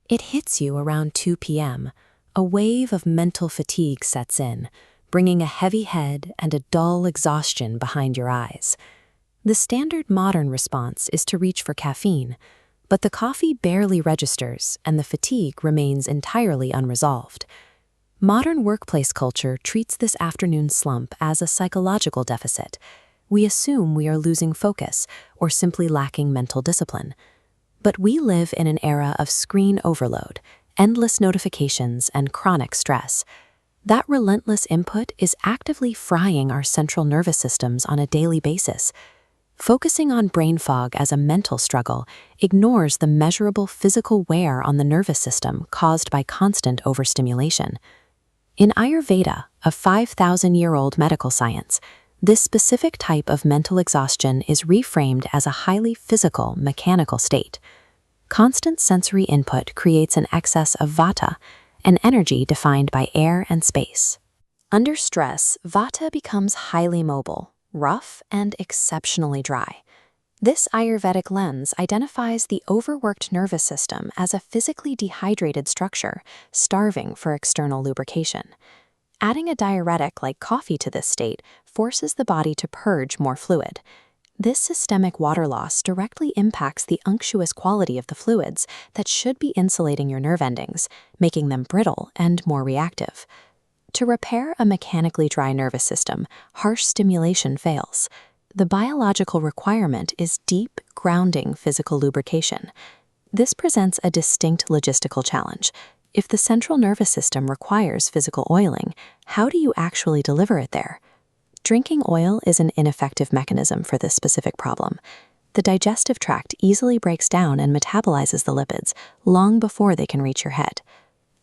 It hits you around 2 p.m. A wave of mental fatigue sets in, bringing a heavy head and a dull exhaustion behind your eyes. The standard modern response is to reach for caffeine, but the coffee barely registers and the fatigue remains entirely unresolved. Modern workplace culture treats this afternoon slump as a psychological deficit. We assume we are losing focus or simply lacking mental discipline. But we live in an era of screen overload, endless notifications, and chronic stress. That relentless input is actively frying our central nervous systems on a daily basis. Focusing on brain fog as a mental struggle ignores the measurable physical wear on the nervous system caused by constant overstimulation. In Ayurveda, a 5,000-year-old medical science, this specific type of mental exhaustion is reframed as a highly physical, mechanical state. Constant sensory input creates an excess of vata, an energy defined by air and space. Under stress, vata becomes highly mobile, rough, and exceptionally dry. This Ayurvedic lens identifies the overworked nervous system as a physically dehydrated structure, starving for external lubrication. Adding a diuretic like coffee to this state forces the body to purge more fluid. This systemic water loss directly impacts the unctuous quality of the fluids that should be insulating your nerve endings, making them brittle and more reactive. To repair a mechanically dry nervous system, harsh stimulation fails. The biological requirement is deep, grounding physical lubrication. This presents a distinct logistical challenge. If the central nervous system requires physical oiling, how do you actually deliver it there? Drinking oil is an ineffective mechanism for this specific problem. The digestive tract easily breaks down and metabolizes the lipids long before they can reach your head.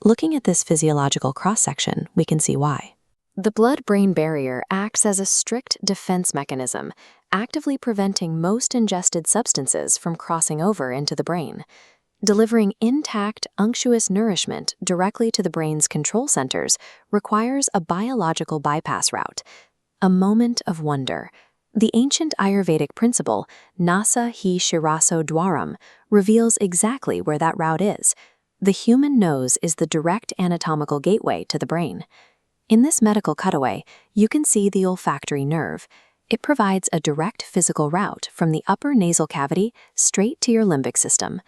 Looking at this physiological cross-section, we can see why. The blood-brain barrier acts as a strict defense mechanism, actively preventing most ingested substances from crossing over into the brain. Delivering intact, unctuous nourishment directly to the brain's control centers requires a biological bypass route. A moment of wonder. The ancient Ayurvedic principle, Nasa hi shiraso dwaram, reveals exactly where that route is. The human nose is the direct anatomical gateway to the brain. In this medical cutaway, you can see the olfactory nerve. It provides a direct physical route from the upper nasal cavity straight to your limbic system.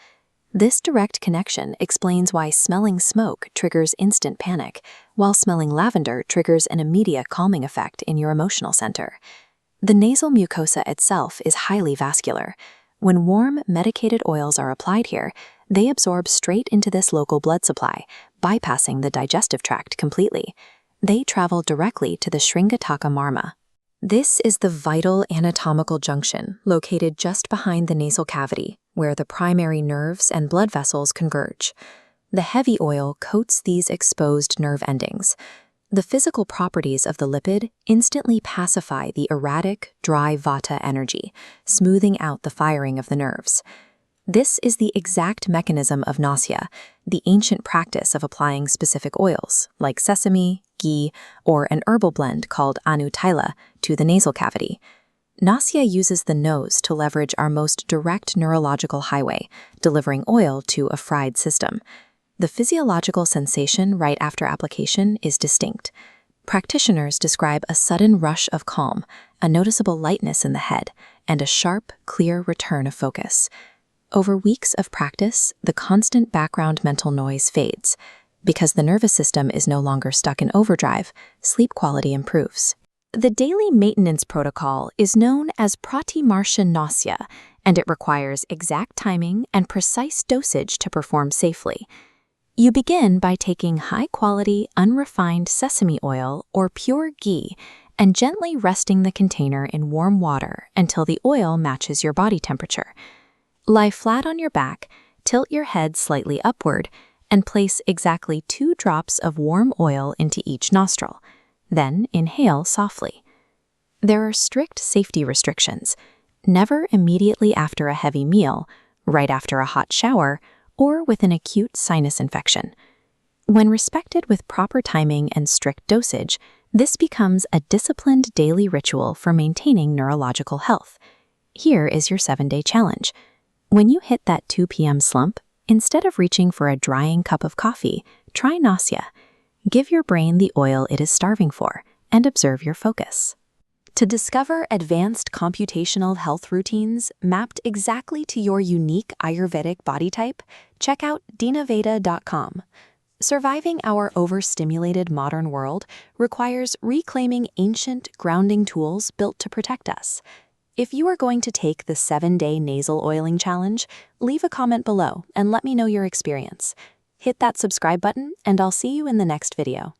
This direct connection explains why smelling smoke triggers instant panic, while smelling lavender triggers an immediate calming effect in your emotional center. The nasal mucosa itself is highly vascular. When warm, medicated oils are applied here, they absorb straight into this local blood supply, bypassing the digestive tract completely. They travel directly to the Shringataka marma. This is the vital anatomical junction located just behind the nasal cavity, where the primary nerves and blood vessels converge. The heavy oil coats these exposed nerve endings. The physical properties of the lipid instantly pacify the erratic, dry vata energy, smoothing out the firing of the nerves. This is the exact mechanism of nasya, the ancient practice of applying specific oils, like sesame, ghee, or an herbal blend called anu taila, to the nasal cavity. Nasya uses the nose to leverage our most direct neurological highway, delivering oil to a fried system. The physiological sensation right after application is distinct. Practitioners describe a sudden rush of calm, a noticeable lightness in the head, and a sharp, clear return of focus. Over weeks of practice, the constant background mental noise fades. Because the nervous system is no longer stuck in overdrive, sleep quality improves. The daily maintenance protocol is known as Pratimarsha Nasya, and it requires exact timing and precise dosage to perform safely. You begin by taking high-quality, unrefined sesame oil or pure ghee and gently resting the container in warm water until the oil matches your body temperature. Lie flat on your back, tilt your head slightly upward, and place exactly 2 drops of warm oil into each nostril. Then inhale softly. There are strict safety restrictions. Never immediately after a heavy meal, right after a hot shower, or with an acute sinus infection. When respected with proper timing and strict dosage, this becomes a disciplined daily ritual for maintaining neurological health. Here is your 7-day challenge. When you hit that 2 p.m. slump, Instead of reaching for a drying cup of coffee, try Nasya. Give your brain the oil it is starving for and observe your focus. To discover advanced computational health routines mapped exactly to your unique Ayurvedic body type, check out Dinaveda.com. Surviving our overstimulated modern world requires reclaiming ancient, grounding tools built to protect us. If you are going to take the 7-day nasal oiling challenge, leave a comment below and let me know your experience. Hit that subscribe button, and I'll see you in the next video.